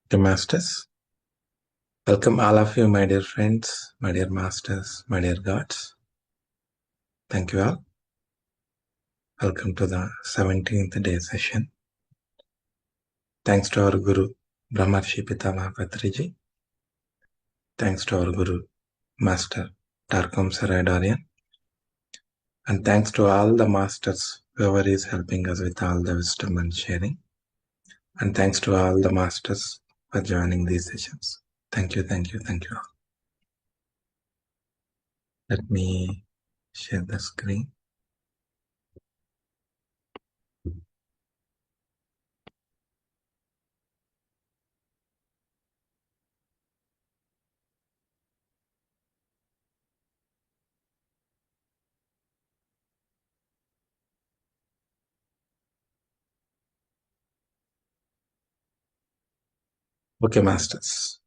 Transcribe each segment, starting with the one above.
To Masters. Welcome all of you, my dear friends, my dear Masters, my dear gods. Thank you all. Welcome to the 17th day session. Thanks to our Guru, Brahmarshi Pitama Patriji. Thanks to our Guru, Master Tarkom Saradarian. And thanks to all the Masters, whoever is helping us with all the wisdom and sharing. And thanks to all the Masters for joining these sessions. Thank you, thank you, thank you all. Let me share the screen. Okay, Masters.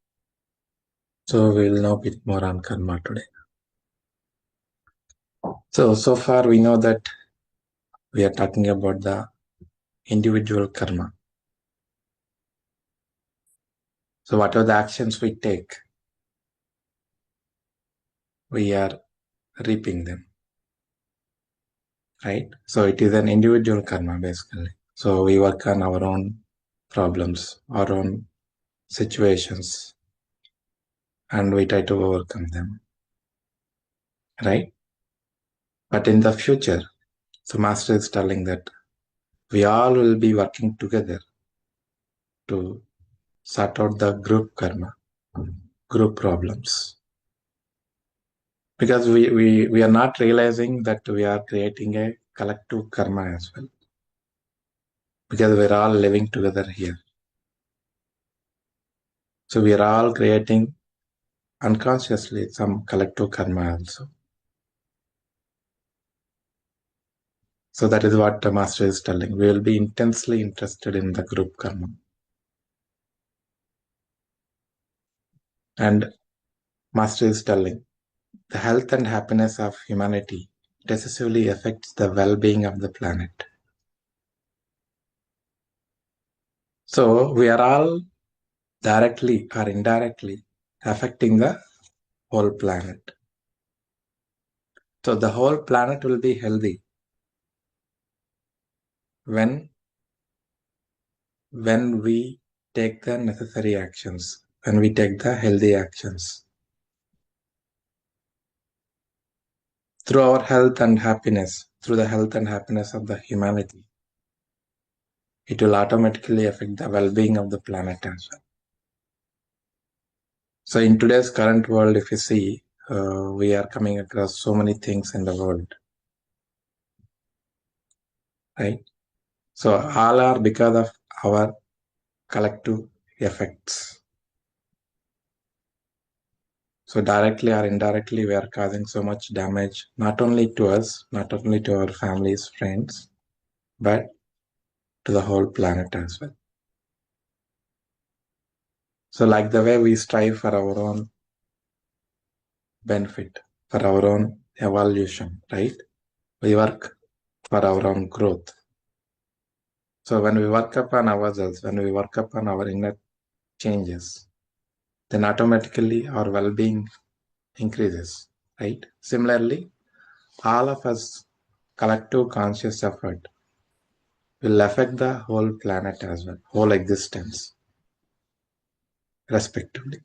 So we will know a bit more on karma today. So far we know that we are talking about the individual karma. So whatever the actions we take, we are reaping them, right? So it is an individual karma basically. So we work on our own problems, our own situations, and we try to overcome them, right? But in the future, the Master is telling that we all will be working together to sort out the group karma, group problems. Because we are not realizing that we are creating a collective karma as well. Because we're all living together here. So we are all creating unconsciously some collective karma also. So that is what the Master is telling. We will be intensely interested in the group karma. And Master is telling, the health and happiness of humanity decisively affects the well-being of the planet. So we are all directly or indirectly affecting the whole planet. So the whole planet will be healthy when we take the necessary actions, when we take the healthy actions. Through our health and happiness, through the health and happiness of the humanity, it will automatically affect the well-being of the planet as well. So in today's current world, if you see, we are coming across so many things in the world, right? So all are because of our collective effects. So directly or indirectly, we are causing so much damage, not only to us, not only to our families, friends, but to the whole planet as well. So like the way we strive for our own benefit, for our own evolution, right? We work for our own growth. So when we work upon ourselves, when we work upon our inner changes, then automatically our well-being increases, right? Similarly, all of us collective conscious effort will affect the whole planet as well, whole existence, respectively.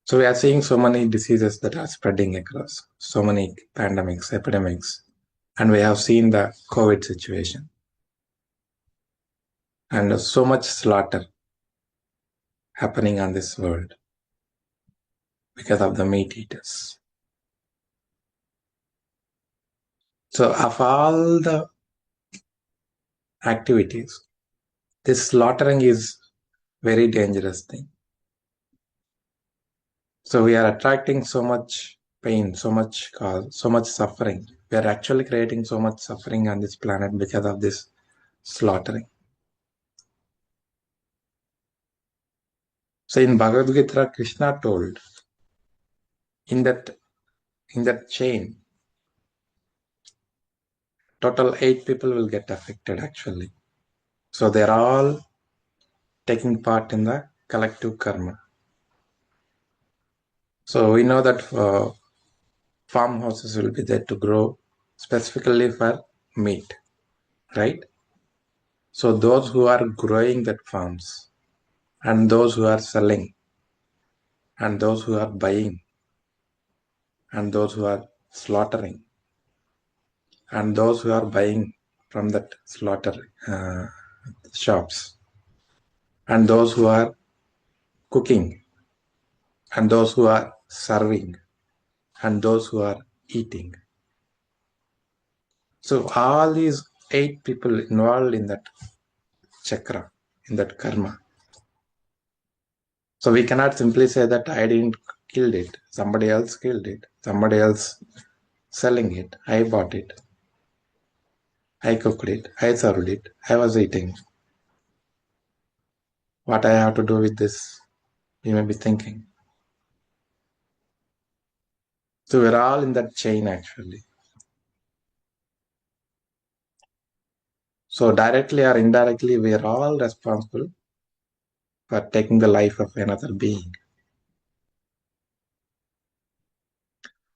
So we are seeing so many diseases that are spreading across, so many pandemics, epidemics, and we have seen the COVID situation. And so much slaughter happening on this world because of the meat eaters. So of all the activities, this slaughtering is very dangerous thing. So we are attracting so much pain, so much cause, so much suffering. We are actually creating so much suffering on this planet because of this slaughtering. So in Bhagavad Gita, Krishna told, in that chain, total 8 people will get affected actually. So they're all taking part in the collective karma. So we know that farmhouses will be there to grow specifically for meat, right? So those who are growing that farms, and those who are selling, and those who are buying, and those who are slaughtering, and those who are buying from that slaughter shops, and those who are cooking, and those who are serving, and those who are eating. So all these 8 people involved in that chakra, in that karma. So we cannot simply say that I didn't kill it, somebody else killed it, somebody else selling it, I bought it, I cooked it, I served it, I was eating. What I have to do with this, you may be thinking. So we're all in that chain actually. So directly or indirectly, we are all responsible for taking the life of another being.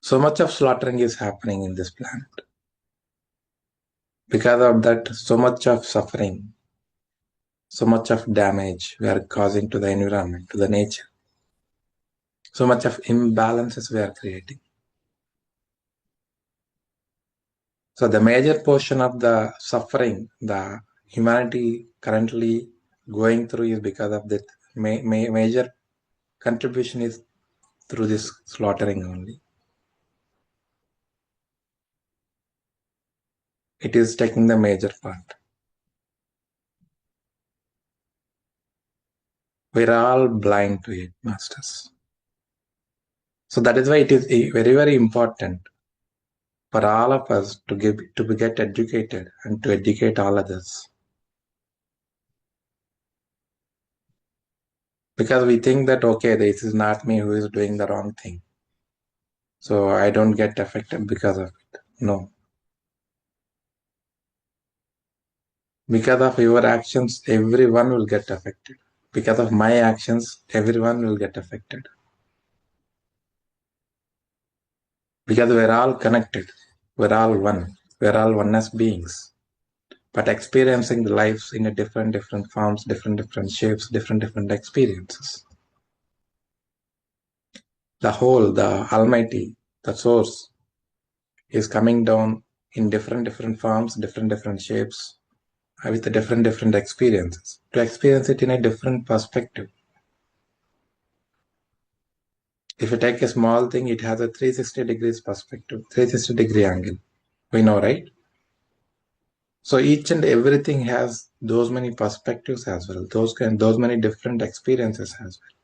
So much of slaughtering is happening in this planet. Because of that, so much of suffering, so much of damage we are causing to the environment, to the nature. So much of imbalances we are creating. So the major portion of the suffering the humanity currently going through is because of that major contribution is through this slaughtering only. It is taking the major part. We're all blind to it, masters. So that is why it is very, very important for all of us to get educated and to educate all others. Because we think that, okay, this is not me who is doing the wrong thing, so I don't get affected because of it. No. Because of your actions, everyone will get affected. Because of my actions, everyone will get affected. Because we're all connected. We're all one. We're all oneness beings. But experiencing the lives in a different forms, different shapes, different experiences. The whole, the Almighty, the Source, is coming down in different forms, different shapes, with the different experiences. To experience it in a different perspective. If you take a small thing, it has a 360 degrees perspective, 360 degree angle. We know, right? So each and everything has those many perspectives as well, those many different experiences as well.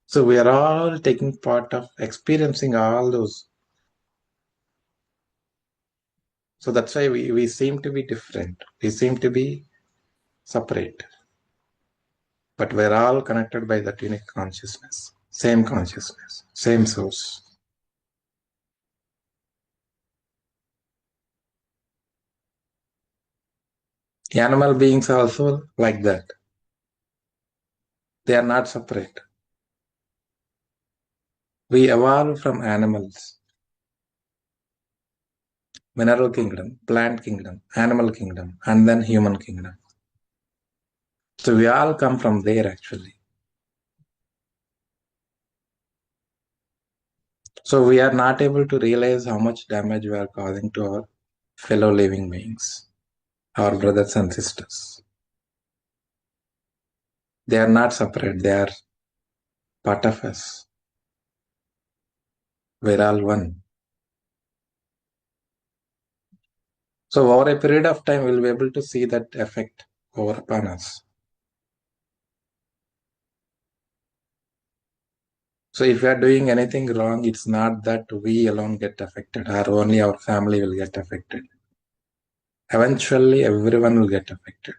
So we are all taking part of experiencing all those. So that's why we seem to be different. We seem to be separate. But we're all connected by that unique consciousness, same source. Animal beings are also like that. They are not separate. We evolve from animals, mineral kingdom, plant kingdom, animal kingdom, and then human kingdom. So we all come from there actually. So we are not able to realize how much damage we are causing to our fellow living beings, our brothers and sisters. They are not separate, they are part of us. We're all one. So over a period of time, we'll be able to see that effect over upon us. So if we are doing anything wrong, it's not that we alone get affected or only our family will get affected. Eventually, everyone will get affected.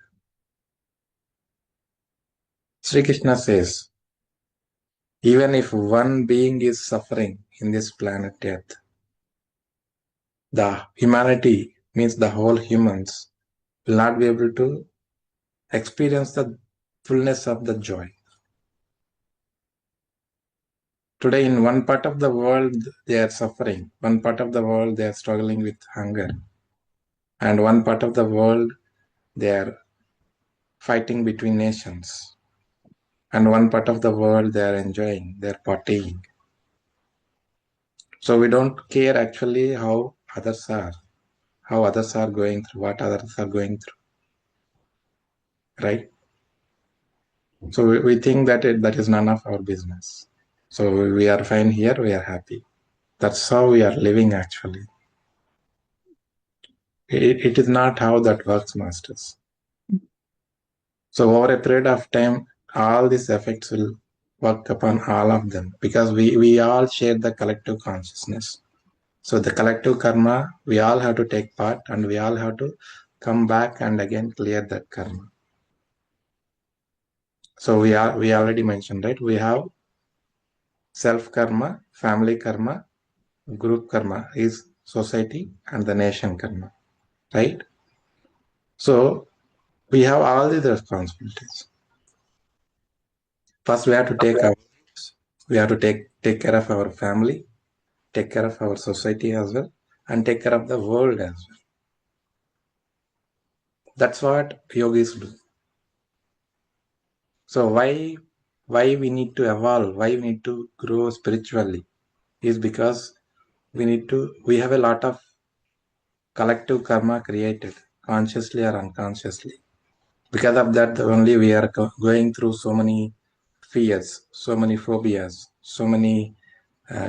Sri Krishna says, even if one being is suffering in this planet Earth, the humanity, means the whole humans, will not be able to experience the fullness of the joy. Today, in one part of the world, they are suffering. One part of the world, they are struggling with hunger. And one part of the world, they are fighting between nations. And one part of the world, they are enjoying, they are partying. So we don't care actually how others are going through, what others are going through, right? So we think that that is none of our business. So we are fine here, we are happy. That's how we are living actually. It is not how that works, masters. So over a period of time, all these effects will work upon all of them because we all share the collective consciousness. So the collective karma, we all have to take part and we all have to come back and again clear that karma. So we already mentioned, right? We have self karma, family karma, group karma is society and the nation karma, right? So we have all these responsibilities. First, we have to take care of our family, take care of our society as well, and take care of the world as well. That's what yogis do. So why we need to evolve, why we need to grow spiritually is because we have a lot of collective karma created consciously or unconsciously. Because of that only we are going through so many fears, so many phobias, so many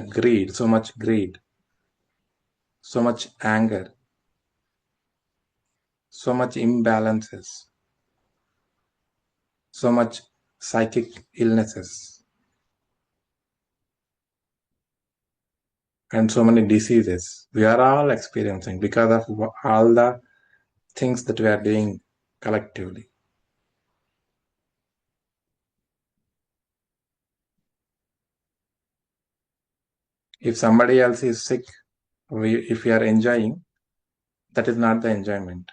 greed, so much anger, so much imbalances, so much psychic illnesses, and so many diseases we are all experiencing because of all the things that we are doing collectively. If somebody else is sick, if we are enjoying, that is not the enjoyment.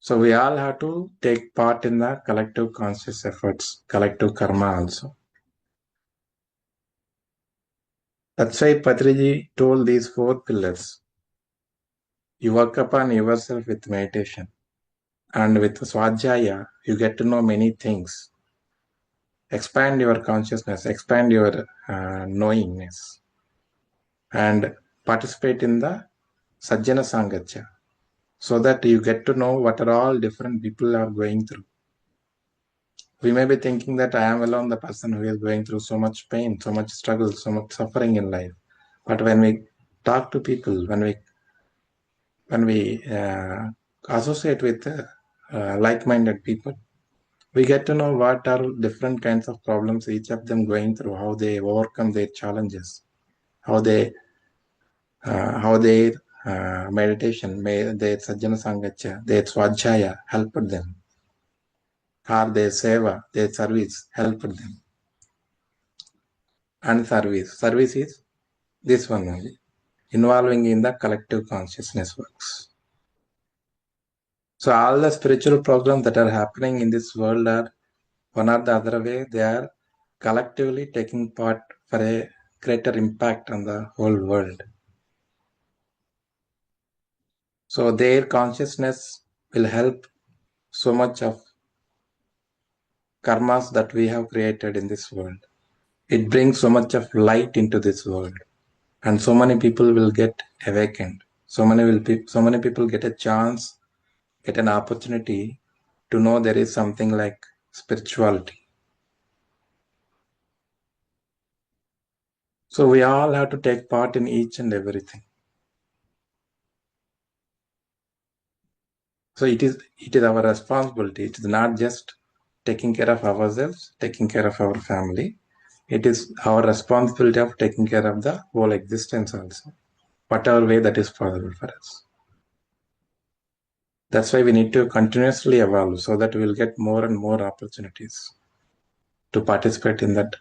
So we all have to take part in the collective conscious efforts, collective karma also. That's why Patriji told these 4 pillars. You work upon yourself with meditation. And with Swadhyaya, you get to know many things. Expand your consciousness, expand your knowingness. And participate in the Sajjana Sangatya. So that you get to know what are all different people are going through. We may be thinking that I am alone the person who is going through so much pain, so much struggle, so much suffering in life. But when we talk to people, when we associate with like-minded people, we get to know what are different kinds of problems each of them going through, how they overcome their challenges, how their meditation, their Sajjana Sangatya, their Swadhyaya helped them, or their seva, their service helped them. And service is this one only, involving in the collective consciousness works. So all the spiritual programs that are happening in this world are one or the other way, they are collectively taking part for a greater impact on the whole world. So their consciousness will help so much of karmas that we have created in this world. It brings so much of light into this world, and so many people will get awakened. So many people get a chance, get an opportunity to know there is something like spirituality. So we all have to take part in each and everything. So it is our responsibility. It is not just taking care of ourselves, taking care of our family. It is our responsibility of taking care of the whole existence also, whatever way that is possible for us. That's why we need to continuously evolve so that we will get more and more opportunities to participate in that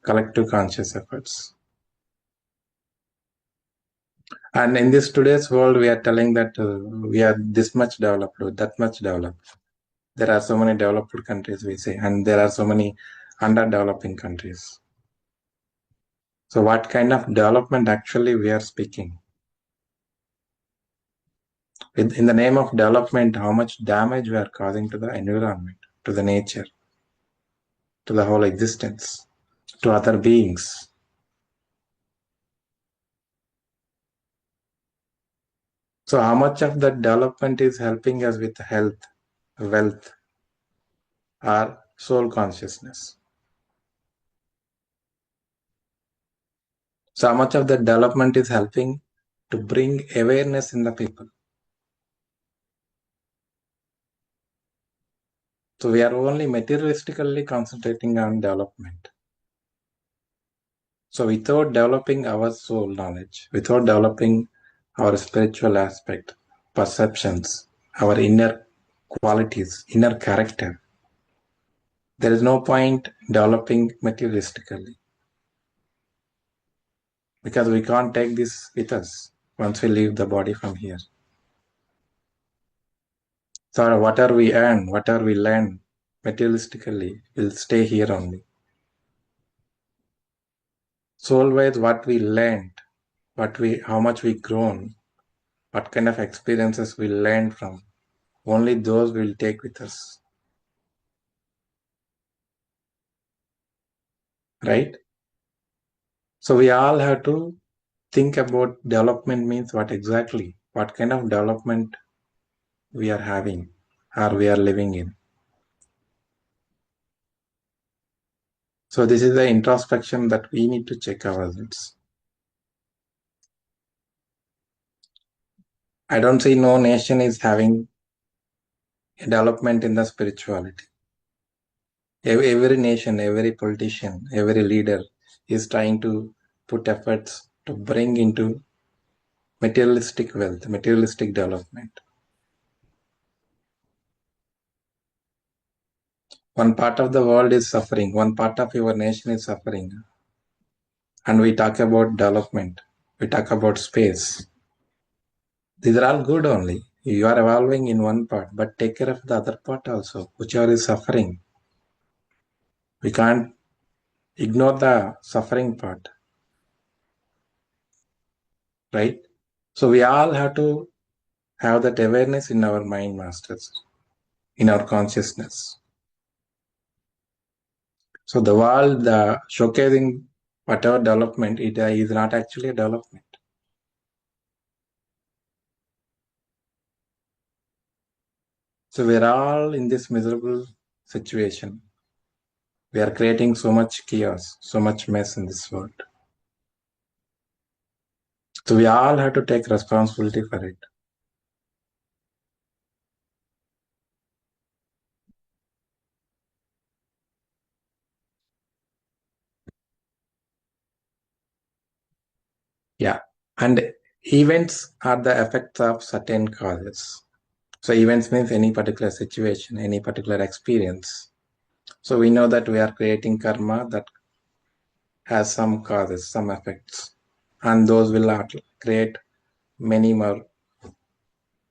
collective conscious efforts. And in this today's world, we are telling that we are this much developed, that much developed. There are so many developed countries, we say, and there are so many underdeveloping countries. So what kind of development actually we are speaking? In the name of development, how much damage we are causing to the environment, to the nature, to the whole existence, to other beings. So how much of that development is helping us with health, wealth, or soul consciousness? So much of the development is helping to bring awareness in the people. So we are only materialistically concentrating on development. So without developing our soul knowledge, without developing our spiritual aspect, perceptions, our inner qualities, inner character, there is no point developing materialistically. Because we can't take this with us once we leave the body from here. So whatever we earn, whatever we learn materialistically will stay here only. Soul-wise, what we learned, how much we grown, what kind of experiences we learned from, only those we'll take with us. Right? So we all have to think about development means what exactly, what kind of development we are having or we are living in. So this is the introspection that we need to check ourselves. I don't see no nation is having a development in the spirituality. Every nation, every politician, every leader is trying to put efforts to bring into materialistic wealth, materialistic development. One part of the world is suffering, one part of your nation is suffering. And we talk about development, we talk about space. These are all good only. You are evolving in one part, but take care of the other part also, whichever is suffering. We can't ignore the suffering part, right? So we all have to have that awareness in our mind, masters, in our consciousness. So the world, the showcasing whatever development, it is not actually a development. So we're all in this miserable situation. We are creating so much chaos, so much mess in this world. So we all have to take responsibility for it. Yeah. And events are the effects of certain causes. So events means any particular situation, any particular experience. So we know that we are creating karma that has some causes, some effects, and those will create many more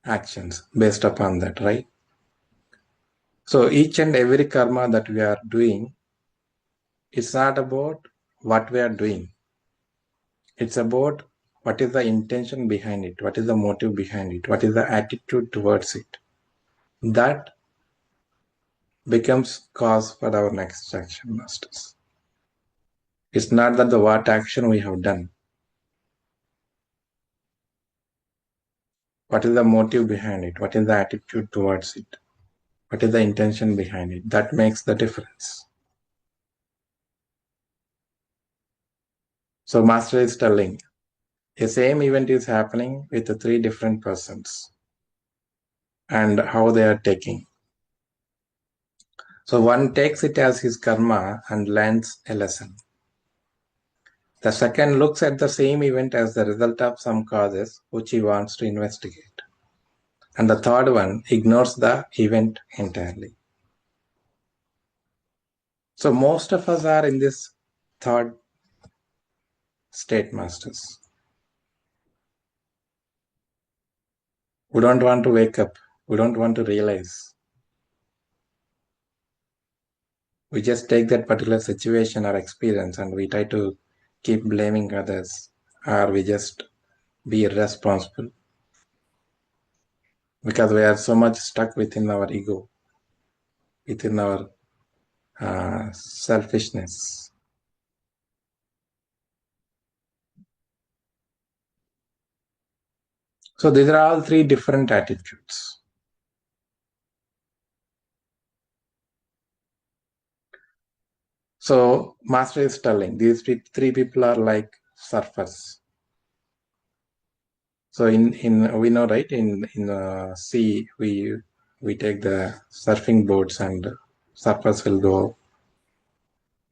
actions based upon that, right? So each and every karma that we are doing, it's not about what we are doing. It's about what is the intention behind it, what is the motive behind it, what is the attitude towards it. That becomes cause for our next action, masters. It's not that the what action we have done. What is the motive behind it? What is the attitude towards it? What is the intention behind it? That makes the difference. So Master is telling, a same event is happening with the three different persons and how they are taking. So one takes it as his karma and learns a lesson. The second looks at the same event as the result of some causes which he wants to investigate. And the third one ignores the event entirely. So most of us are in this third state, masters. We don't want to wake up. We don't want to realize. We just take that particular situation or experience and we try to keep blaming others, or we just be irresponsible because we are so much stuck within our ego, within our selfishness. So these are all three different attitudes. So Master is telling these three people are like surfers. So in we know, right, in sea we take the surfing boats and surfers will go,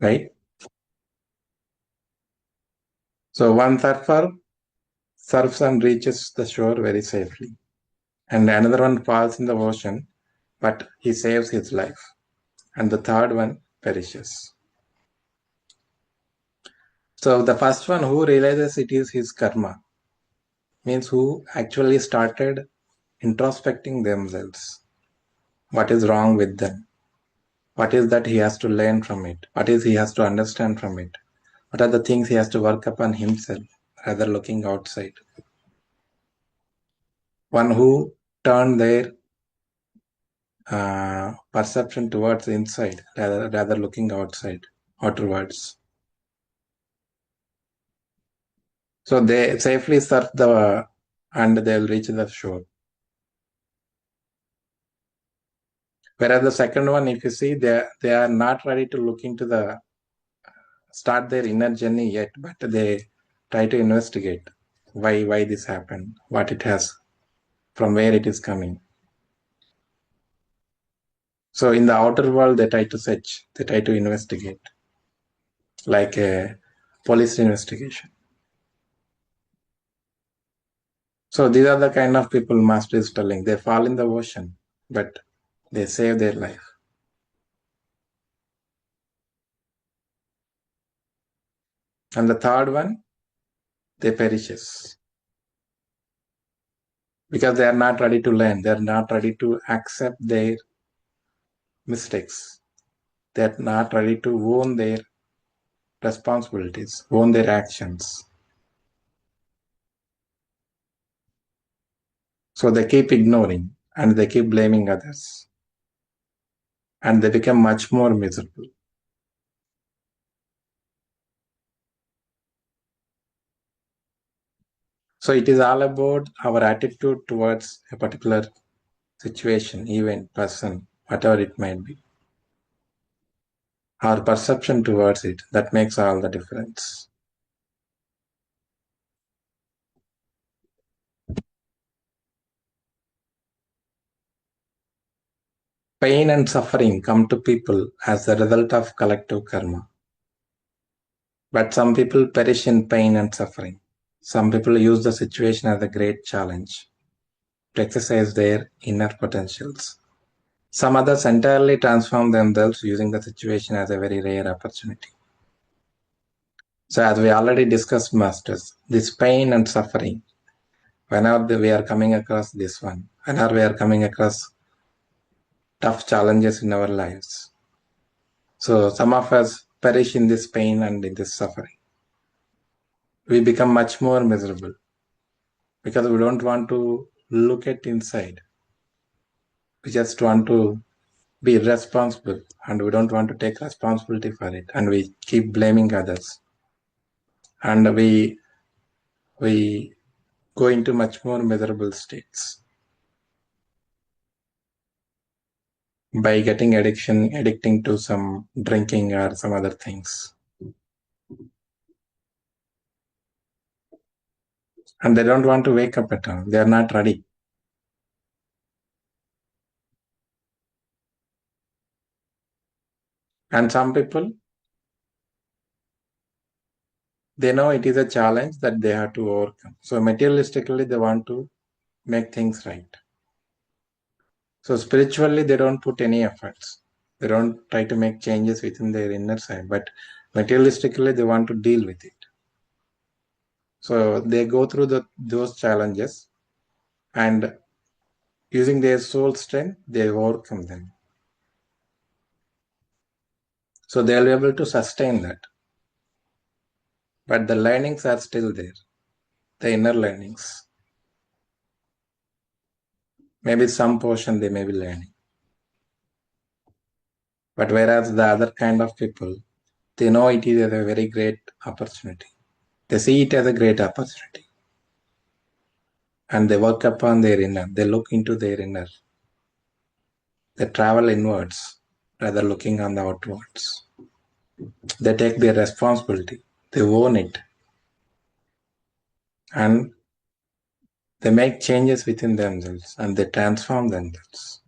right? So one surfer surfs and reaches the shore very safely, and another one falls in the ocean, but he saves his life, and the third one perishes. So the first one who realizes it is his karma, means who actually started introspecting themselves. What is wrong with them? What is that he has to learn from it? What is he has to understand from it? What are the things he has to work upon himself rather looking outside? One who turned their perception towards inside rather looking outwards. So they safely surf and they'll reach the shore. Whereas the second one, if you see, they are not ready to look into start their inner journey yet, but they try to investigate why this happened, what it has, from where it is coming. So in the outer world, they try to search, they try to investigate, like a police investigation. So these are the kind of people Master is telling. They fall in the ocean, but they save their life. And the third one, they perishes. Because they are not ready to learn. They are not ready to accept their mistakes. They are not ready to own their responsibilities, own their actions. So they keep ignoring and they keep blaming others. And they become much more miserable. So it is all about our attitude towards a particular situation, event, person, whatever it might be. Our perception towards it, that makes all the difference. Pain and suffering come to people as a result of collective karma. But some people perish in pain and suffering. Some people use the situation as a great challenge to exercise their inner potentials. Some others entirely transform themselves using the situation as a very rare opportunity. So as we already discussed, Masters, this pain and suffering, whenever we are coming across this one, whenever we are coming across tough challenges in our lives. So some of us perish in this pain and in this suffering. We become much more miserable because we don't want to look at inside. We just want to be responsible and we don't want to take responsibility for it, and we keep blaming others, and we go into much more miserable states by getting addicting to some drinking or some other things. And they don't want to wake up at all. They are not ready. And some people, they know it is a challenge that they have to overcome. So materialistically, they want to make things right. So spiritually, they don't put any efforts. They don't try to make changes within their inner side, but materialistically, they want to deal with it. So they go through those challenges, and Using their soul strength, they overcome them. So they'll be able to sustain that. But the learnings are still there, the inner learnings. Maybe some portion they may be learning. But whereas the other kind of people, they know it is a very great opportunity. They see it as a great opportunity. And they work upon their inner. They look into their inner. They travel inwards rather looking on the outwards. They take their responsibility. They own it. And they make changes within themselves and they transform themselves.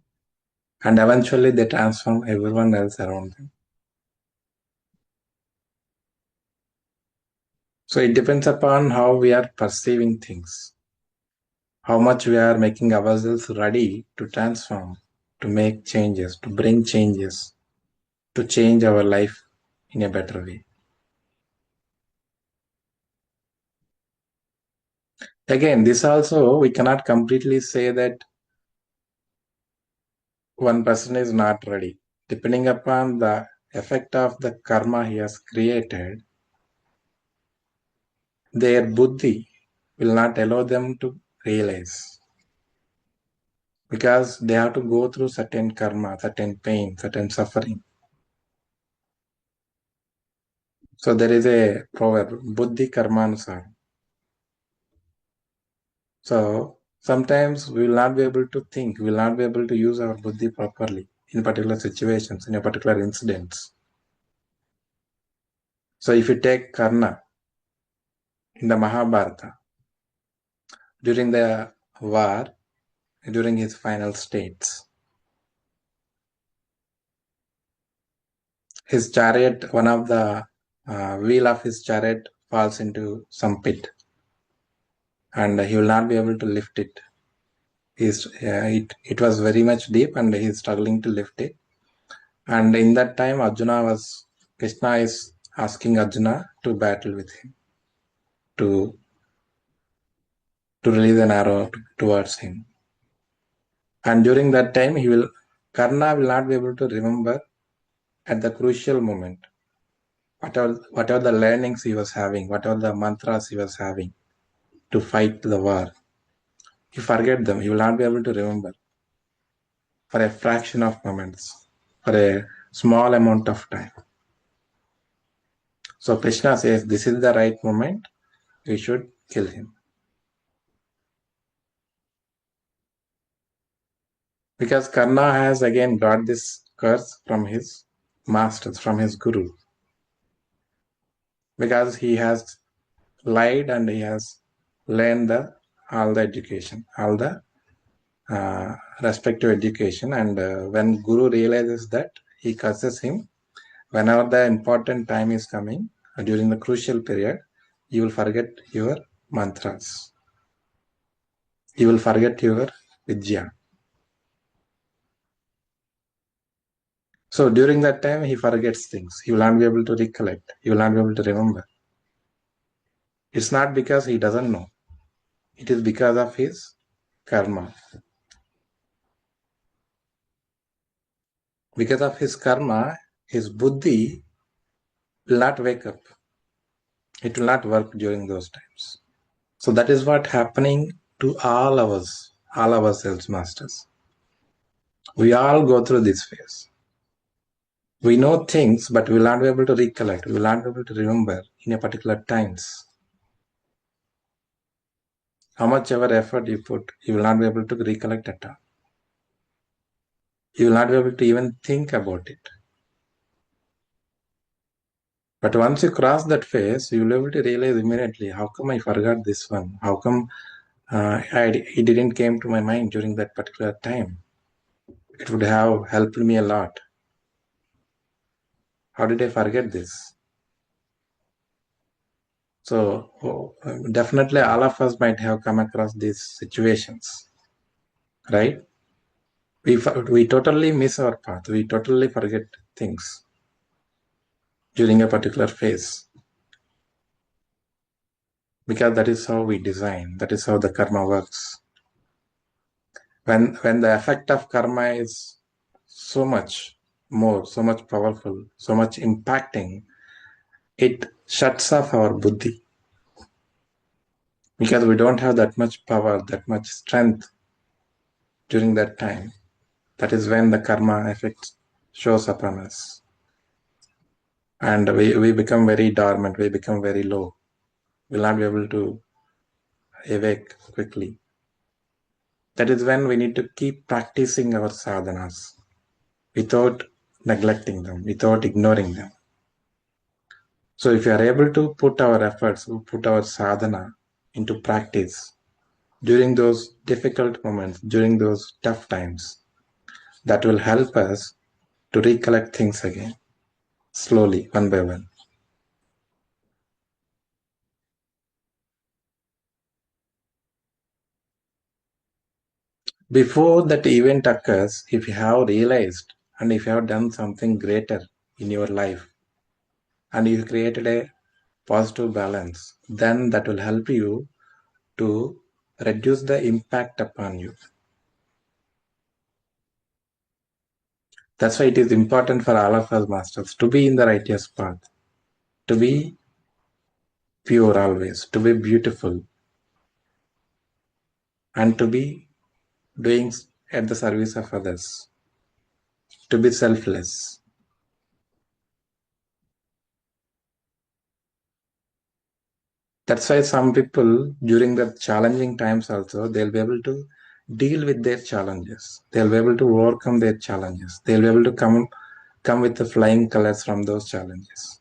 And eventually they transform everyone else around them. So it depends upon how we are perceiving things, how much we are making ourselves ready to transform, to make changes, to bring changes, to change our life in a better way. Again, this also, we cannot completely say that one person is not ready. Depending upon the effect of the karma he has created, their buddhi will not allow them to realize. Because they have to go through certain karma, certain pain, certain suffering. So there is a proverb, buddhi karmanusara. So sometimes we will not be able to think, we will not be able to use our buddhi properly in particular situations, in a particular incidents. So if you take Karna in the Mahabharata, during the war, during his final states, his chariot, one of the wheel of his chariot falls into some pit and he will not be able to lift it. It was very much deep and he is struggling to lift it. And in that time, Krishna is asking Arjuna to battle with him, to release an arrow towards him. And during that time, Karna will not be able to remember at the crucial moment whatever the learnings he was having, whatever the mantras he was having to fight the war. He forget them. He will not be able to remember for a fraction of moments, for a small amount of time. So Krishna says, this is the right moment. We should kill him. Because Karna has again got this curse from his masters, from his guru. Because he has lied and he has learned all the education, all the respective education. And when guru realizes that, he curses him. Whenever the important time is coming, during the crucial period, you will forget your mantras. You will forget your vidya. So during that time, he forgets things. He will not be able to recollect. He will not be able to remember. It's not because he doesn't know. It is because of his karma. Because of his karma, his buddhi will not wake up. It will not work during those times. So that is what happening to all of us, all ourselves, masters. We all go through this phase. We know things, but we will not be able to recollect. We will not be able to remember in a particular times. How much ever effort you put, you will not be able to recollect at all. You will not be able to even think about it. But once you cross that phase, you will be able to realize immediately, how come I forgot this one? How come it didn't came to my mind during that particular time? It would have helped me a lot. How did I forget this? So definitely all of us might have come across these situations, right? We totally miss our path. We totally forget things during a particular phase. Because that is how we design. That is how the karma works. When the effect of karma is so much more, so much powerful, so much impacting, it shuts off our buddhi. Because we don't have that much power, that much strength during that time. That is when the karma effect shows up on us. And we become very dormant, we become very low. We'll not be able to awake quickly. That is when we need to keep practicing our sadhanas without neglecting them, without ignoring them. So if you are able to put our efforts, put our sadhana into practice during those difficult moments, during those tough times, that will help us to recollect things again, slowly, one by one. Before that event occurs, if you have realized and if you have done something greater in your life and you created a positive balance, then that will help you to reduce the impact upon you. That's why it is important for all of us masters to be in the righteous path, to be pure always, to be beautiful, and to be doing at the service of others, to be selfless. That's why some people during the challenging times also, they'll be able to deal with their challenges. They'll be able to overcome their challenges. They'll be able to come with the flying colors from those challenges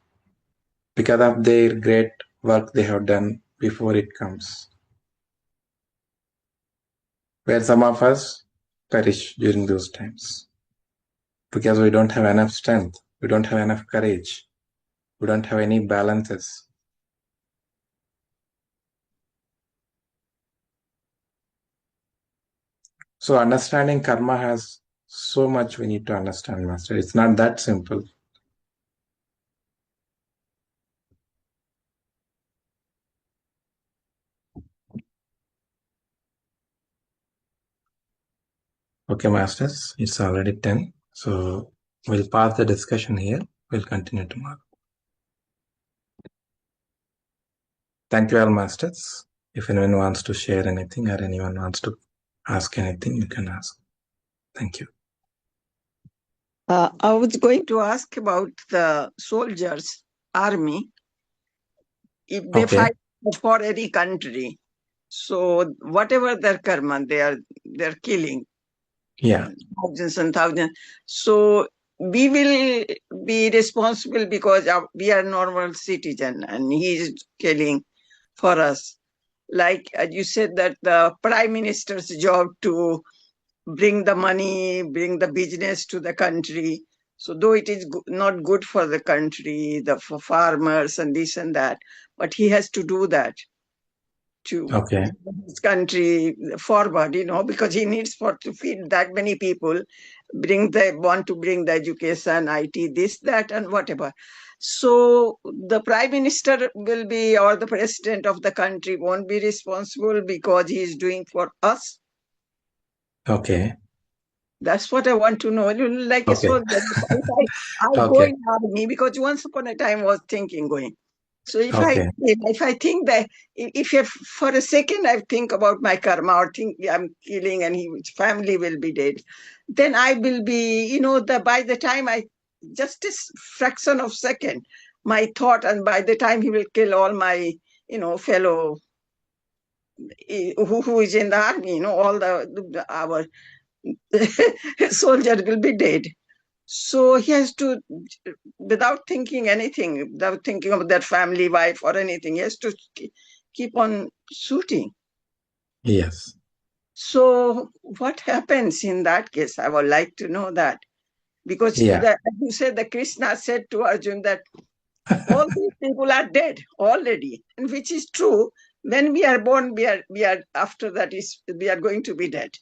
because of their great work they have done before it comes. Where some of us perish during those times because we don't have enough strength, we don't have enough courage, we don't have any balances. So understanding karma has so much we need to understand, Master. It's not that simple. Okay, Masters, it's already 10. So we'll pause the discussion here. We'll continue tomorrow. Thank you all, Masters. If anyone wants to share anything or anyone wants to ask anything, you can ask. Thank you. I was going to ask about the soldiers, army, if they fight for any country. So whatever their karma, they're killing. Yeah. Thousands and thousands. So we will be responsible because we are normal citizen and he is killing for us. Like you said that the prime minister's job to bring the money, bring the business to the country. So though it is not good for the country, for farmers and this and that, but he has to do that to his country forward, because he needs to feed that many people, want to bring the education, IT, this, that, and whatever. So the prime minister will be, or the president of the country won't be responsible because he is doing for us. Okay. That's what I want to know. Like a soldier, I go in army because once upon a time I was thinking going. So if I think that if for a second I think about my karma or think I'm killing and his family will be dead, then I will be, by the time just a fraction of second, my thought, and by the time he will kill all my, fellow who is in the army, all our soldier will be dead. So he has to, without thinking anything, without thinking of their family, wife, or anything, he has to keep on shooting. Yes. So what happens in that case? I would like to know that. Because as you said, the Krishna said to Arjun that all these people are dead already, and which is true. When we are born, we are after that we are going to be dead.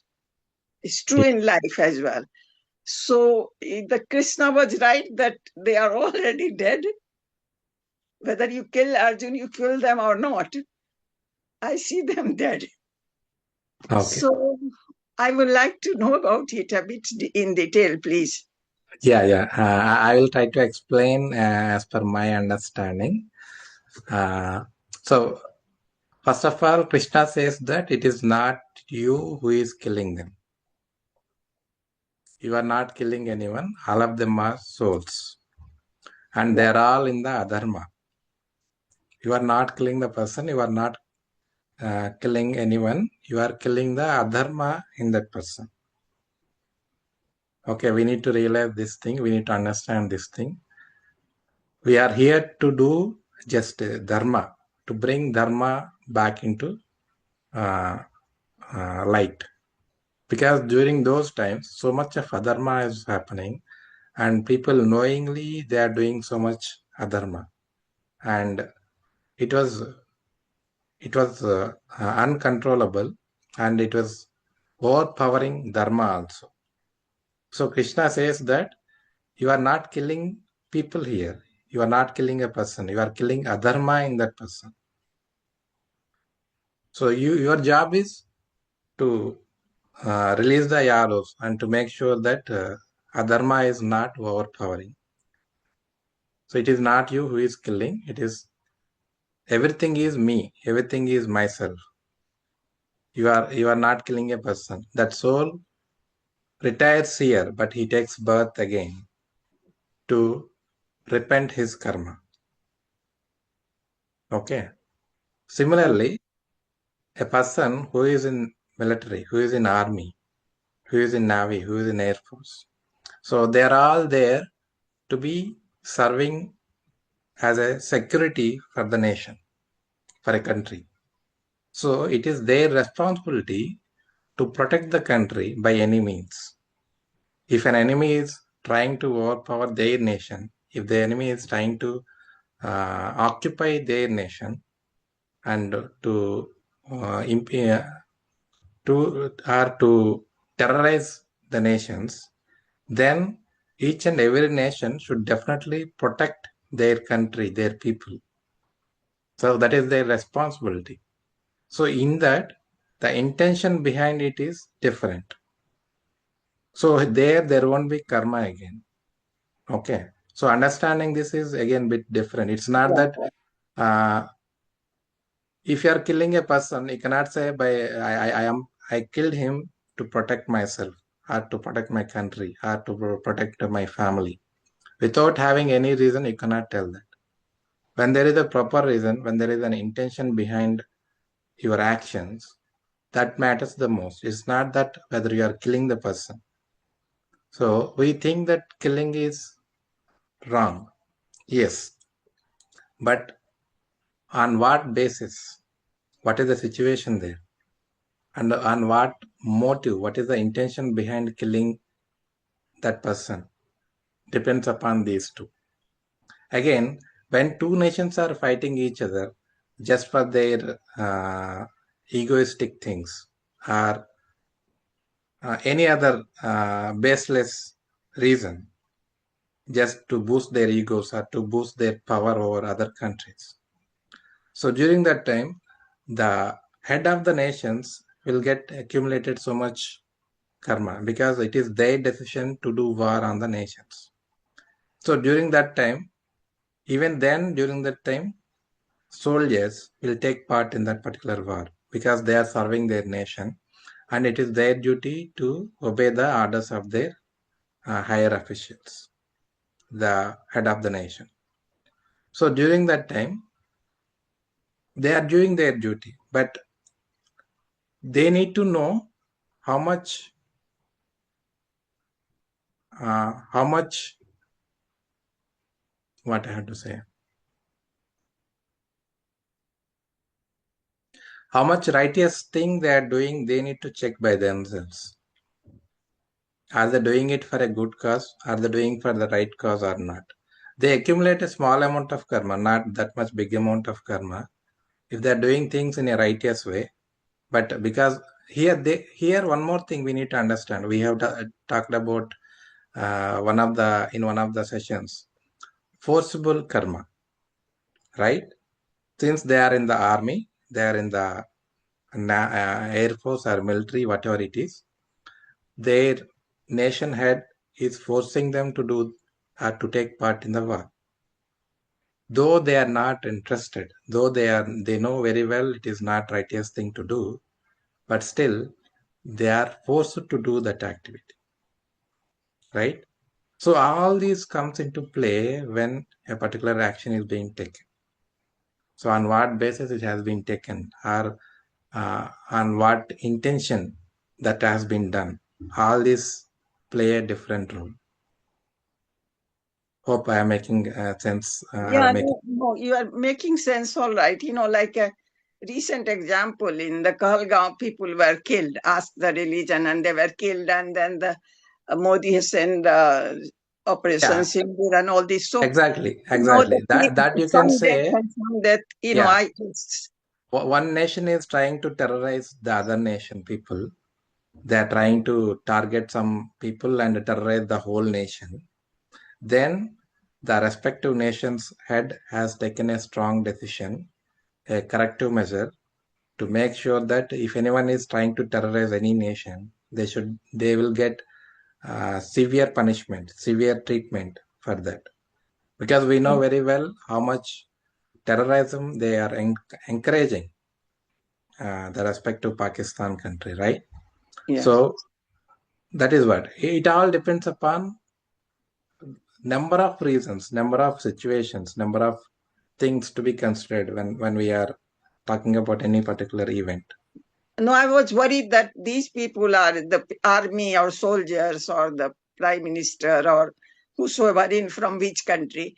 It's true in life as well. So the Krishna was right that they are already dead. Whether you kill Arjun, you kill them or not, I see them dead. Okay. So I would like to know about it a bit in detail, please. Yeah. I will try to explain as per my understanding. So, first of all, Krishna says that it is not you who is killing them. You are not killing anyone. All of them are souls. And they are all in the adharma. You are not killing the person. You are not killing anyone. You are killing the adharma in that person. Okay, we need to realize this thing. We need to understand this thing. We are here to do just dharma, to bring dharma back into light. Because during those times, so much of adharma is happening, and people knowingly they are doing so much adharma, and it was uncontrollable, and it was overpowering dharma also. So Krishna says that you are not killing people here. You are not killing a person. You are killing adharma in that person. So your job is to release the arrows and to make sure that adharma is not overpowering. So it is not you who is killing. It is everything is me. Everything is myself. You are not killing a person. That soul retires here, but he takes birth again to repent his karma. Okay. Similarly, a person who is in military, who is in army, who is in navy, who is in air force. So they are all there to be serving as a security for the nation, for a country. So it is their responsibility to protect the country by any means. If an enemy is trying to overpower their nation, if the enemy is trying to occupy their nation and to terrorize the nations, then each and every nation should definitely protect their country, their people. So that is their responsibility. So in that, the intention behind it is different. So there won't be karma again. Okay. So understanding this is again bit different. It's not that if you are killing a person, you cannot say I killed him to protect myself or to protect my country or to protect my family. Without having any reason, you cannot tell that. When there is a proper reason, when there is an intention behind your actions, that matters the most. It's not that whether you are killing the person. So we think that killing is wrong. Yes. But on what basis? What is the situation there? And on what motive? What is the intention behind killing that person? Depends upon these two. Again, when two nations are fighting each other just for their egoistic things or any other baseless reason, just to boost their egos or to boost their power over other countries. So during that time, the head of the nations will get accumulated so much karma because it is their decision to do war on the nations. So during that time, even then during that time, soldiers will take part in that particular war because they are serving their nation and it is their duty to obey the orders of their higher officials, the head of the nation. So during that time, they are doing their duty, but they need to know how much what I have to say, how much righteous thing they are doing, they need to check by themselves. Are they doing it for a good cause? Are they doing for the right cause or not? They accumulate a small amount of karma, not that much big amount of karma, if they are doing things in a righteous way. But because here one more thing we need to understand. We have talked about one of the sessions, forcible karma, right? Since they are in the army, they are in the air force or military, whatever it is. their nation head is forcing them to do to take part in the war. Though they are not interested, though they know very well it is not righteous thing to do, but still they are forced to do that activity, right? So all these comes into play when a particular action is being taken. So on what basis it has been taken, or on what intention that has been done, all these play a different role. Hope I am making sense. Yeah, no, you are making sense, all right. Like a recent example in the Kahalgaon, people were killed, asked the religion, and they were killed, and then the Modi has sent Operation Yeah, Sindoor and all this. So, exactly. That you can some death say. and some death, Yeah, it's, one nation is trying to terrorize the other nation people. They are trying to target some people and terrorize the whole nation. Then the respective nation's head has taken a strong decision, a corrective measure, to make sure that if anyone is trying to terrorize any nation, they will get severe punishment, severe treatment for that. Because we know very well how much terrorism they are encouraging the respective Pakistan country, right? yeah. So that is what it all depends upon. Number of reasons, number of situations, number of things to be considered when we are talking about any particular event. No, I was worried that these people are the army or soldiers or the prime minister or whosoever in from which country.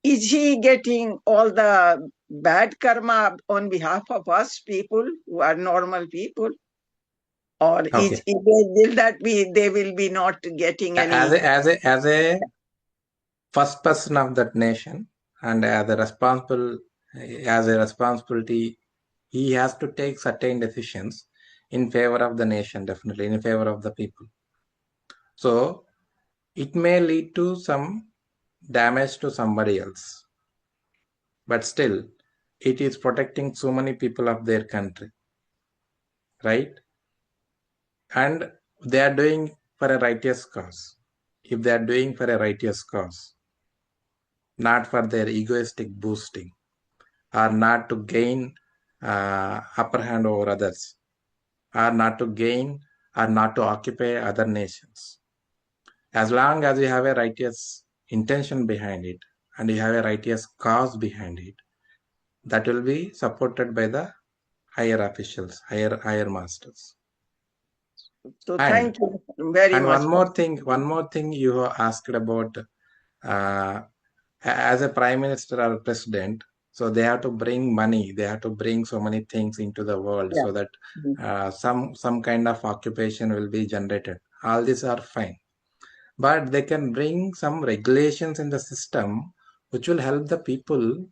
Is he getting all the bad karma on behalf of us people who are normal people? Or Okay. will that be they will be not getting As any? a first person of that nation, and as a responsibility, he has to take certain decisions in favor of the nation, definitely in favor of the people. So it may lead to some damage to somebody else, but still it is protecting so many people of their country, right? And they are doing for a righteous cause. If they are doing for a righteous cause, not for their egoistic boosting, or not to gain upper hand over others, or not to gain or not to occupy other nations. As long as you have a righteous intention behind it and you have a righteous cause behind it, that will be supported by the higher officials, higher masters. So And thank you very and much. one more thing you asked about, uh, as a prime minister or president, so they have to bring money, they have to bring so many things into the world Yeah. so that Mhm. some kind of occupation will be generated. All these are fine, but they can bring some regulations in the system which will help the people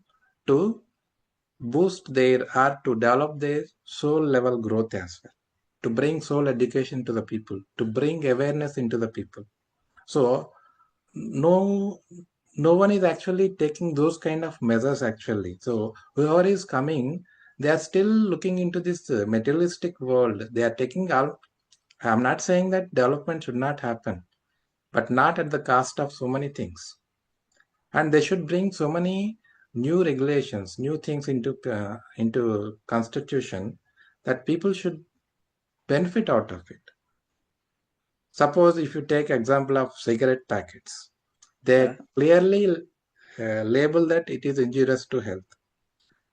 to boost their or to develop their soul level growth as well, to bring soul education to the people, to bring awareness into the people. So no no one is actually taking those kind of measures actually. So whoever is coming, they are still looking into this materialistic world. They are taking out. I'm not saying that development should not happen, but not at the cost of so many things. And they should bring so many new regulations, new things into constitution, that people should benefit out of it. Suppose if you take example of cigarette packets, Yeah. they clearly label that it is injurious to health.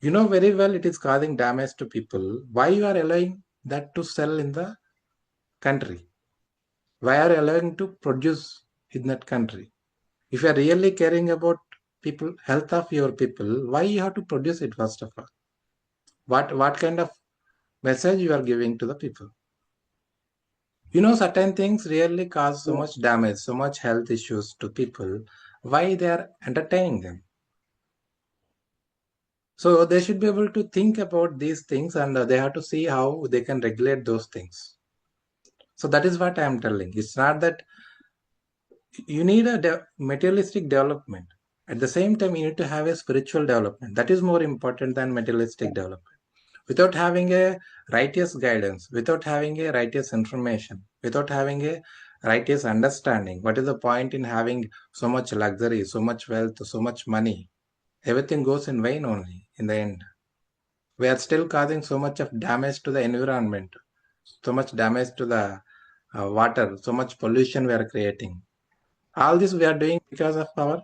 You know very well it is causing damage to people. Why you are allowing that to sell in the country? Why are you allowing to produce in that country? If you are really caring about people, health of your people, why you have to produce it first of all? What kind of message you are giving to the people? You know, certain things really cause so Yeah. much damage, so much health issues to people. Why they are entertaining them? So they should be able to think about these things, and they have to see how they can regulate those things. So that is what I am telling. It's not that you need a materialistic development. At the same time, you need to have a spiritual development. That is more important than materialistic development. Without having a righteous guidance, without having a righteous information, without having a righteous understanding, what is the point in having so much luxury, so much wealth, so much money? Everything goes in vain only in the end. We are still causing so much of damage to the environment, so much damage to the water, so much pollution we are creating. All this we are doing because of our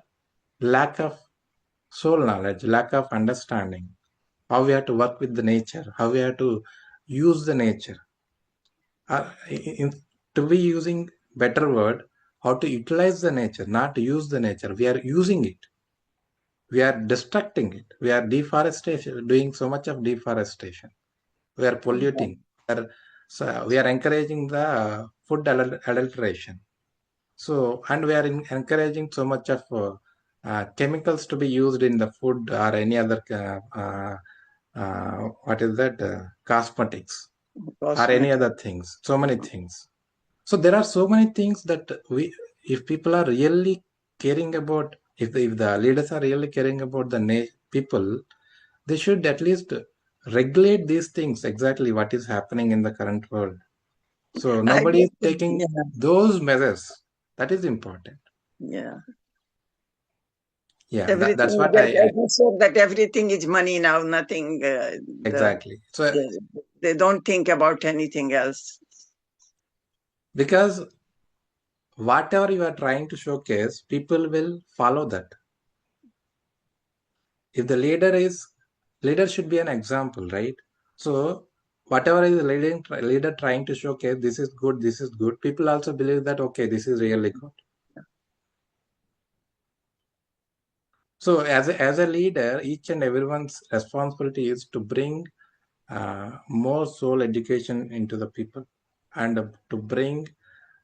lack of soul knowledge, lack of understanding, how we have to work with the nature, how we have to use the nature. To be using better word, how to utilize the nature, not to use the nature. We are using it. We are destructing it. We are deforestation, doing so much of deforestation. We are polluting. We are encouraging the food adulteration. So, and we are encouraging so much of chemicals to be used in the food or any other, what is that, cosmetics or any other things, so many things. So there are so many things that if people are really caring about, if the leaders are really caring about the people, they should at least regulate these things, exactly what is happening in the current world. So nobody is taking those measures. That is important. Yeah. Yeah, that's what I said that everything is money now, nothing. Exactly. So they don't think about anything else. Because whatever you are trying to showcase, people will follow that. If the leader should be an example, right? So whatever is the leader trying to showcase, this is good, people also believe that, okay, this is really good. So as a leader, each and everyone's responsibility is to bring more soul education into the people, and to bring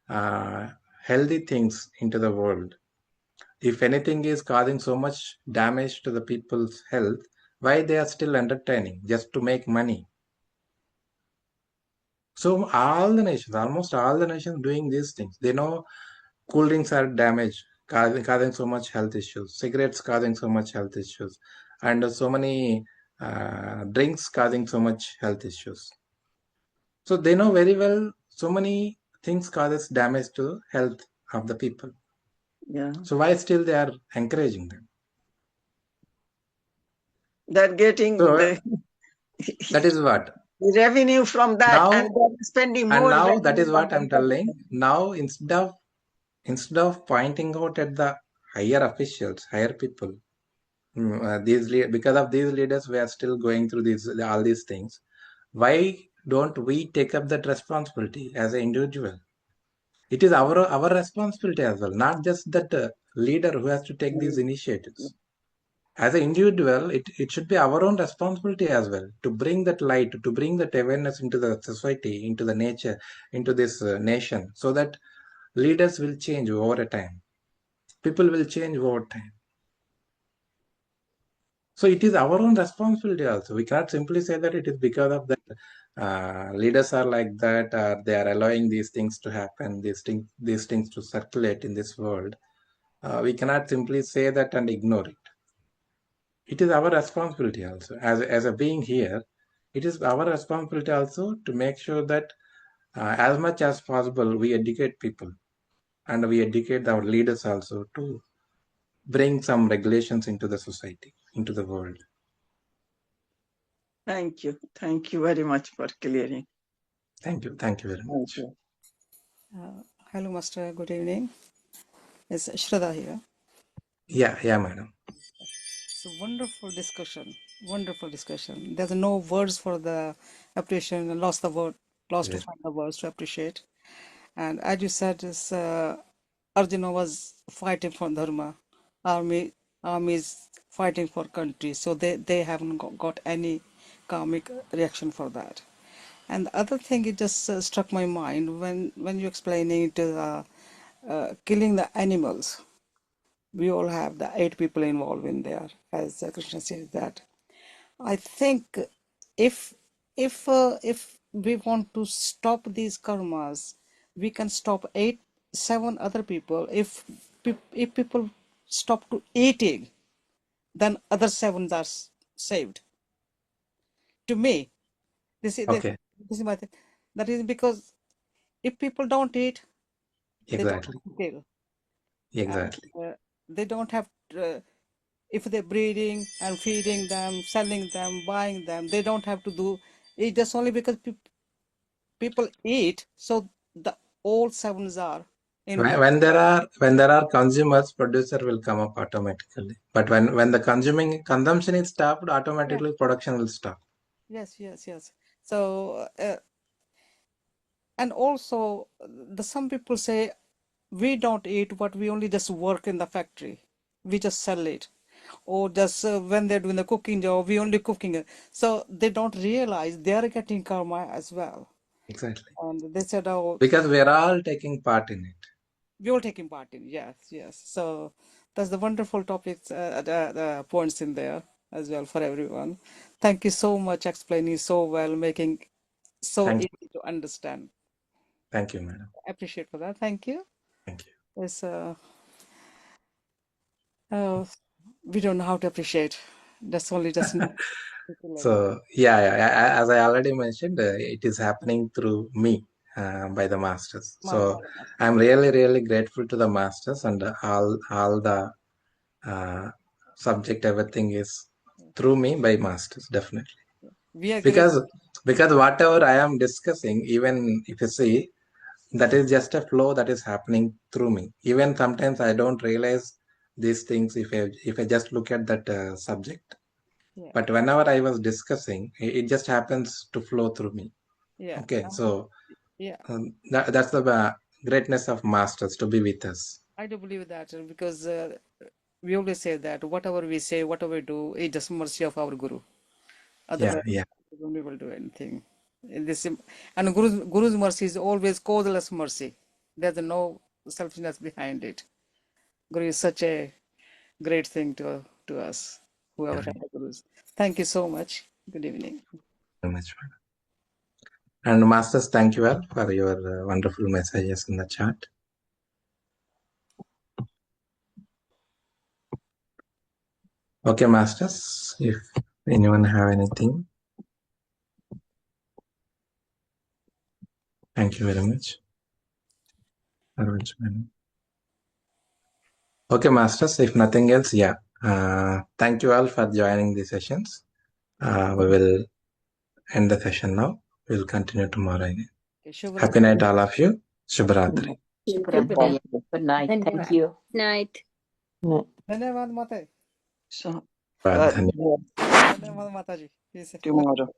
healthy things into the world. If anything is causing so much damage to the people's health, why they are still entertaining just to make money? So almost all the nations doing these things. They know cool drinks are damaged, causing so much health issues. Cigarettes causing so much health issues, and so many drinks causing so much health issues. So they know very well so many things causes damage to health of the people. Yeah. So why still they are encouraging them? They're getting So that is what revenue from that, and now, they're spending and more now that revenue is than what I'm telling. Now instead of pointing out at the higher officials, higher people, because of these leaders, we are still going through all these things. Why don't we take up that responsibility as an individual? It is our responsibility as well, not just that leader who has to take these initiatives. As an individual, it should be our own responsibility as well to bring that light, to bring that awareness into the society, into the nature, into this nation, so that leaders will change over a time. People will change over time. So it is our own responsibility also. We cannot simply say that it is because of that leaders are like that, or they are allowing these things to happen, these things to circulate in this world. We cannot simply say that and ignore it. It is our responsibility also. As a being here, it is our responsibility also to make sure that as much as possible we educate people, and we educate our leaders also to bring some regulations into the society, into the world. Thank you. Thank you very much for clearing. Thank you. Thank you very much. Hello, Master. Good evening. It's Shraddha here. Yeah, madam. It's a wonderful discussion. Wonderful discussion. There's no words for the appreciation. I lost to find the words to appreciate. And as you said, Arjuna was fighting for dharma. Army is fighting for country. So they haven't got any karmic reaction for that. And the other thing, it just struck my mind when you're explaining to killing the animals. We all have the 8 people involved in there, as Krishna says that. I think if if we want to stop these karmas, we can stop 7 other people. If people stop to eating, then other 7 are saved. To me, This is Okay, this is my thing. That is because if people don't eat, they don't exactly, have to kill. exactly. And, they don't have if they're breeding and feeding them, selling them, buying them, they don't have to do it just only because people eat. So the all sevens are in balance. When there are consumers, producer will come up automatically. But when the consumption is stopped, automatically production will stop. Yes. So and also some people say we don't eat, but we only just work in the factory. We just sell it, or just when they're doing the cooking job, we only cooking it. So they don't realize they are getting karma as well. Exactly. And they said, "Oh, Because we are all taking part in it. we all taking part in." Yes. So that's the wonderful topics, the points in there as well for everyone. Thank you so much, explaining so well, making so Thank easy to understand. Thank you, madam. Appreciate for that. Thank you. Thank you. It's we don't know how to appreciate. That's only just So yeah, as I already mentioned, it is happening through me by the masters. So I'm really grateful to the masters, and all the subject, everything is through me by masters, definitely. we are great. Because whatever I am discussing, even if you see, that is just a flow that is happening through me. Even sometimes I don't realize these things if I just look at that subject. Yeah. But whenever I was discussing, it just happens to flow through me. Yeah. Okay, so Yeah. that's the greatness of masters to be with us. I do believe that because we always say that whatever we say, whatever we do, it's just mercy of our Guru. Otherwise, Yeah. we won't be able to do anything. In this, and Guru's mercy is always causeless mercy. There's no selfishness behind it. Guru is such a great thing to us, whoever Yeah. had the Gurus. Thank you so much. Good evening. Very much. And masters, thank you all for your wonderful messages in the chat. Okay, masters, if anyone have anything. Thank you very much. Okay, masters, if nothing else, yeah. Thank you all for joining the sessions. We will end the session now. We'll continue tomorrow again. Okay, Happy night, all of you. Shubhratri. Good night. Thank you. Night. धन्यवाद माता So, Dhanyawad. धन्यवाद माता जी. tomorrow.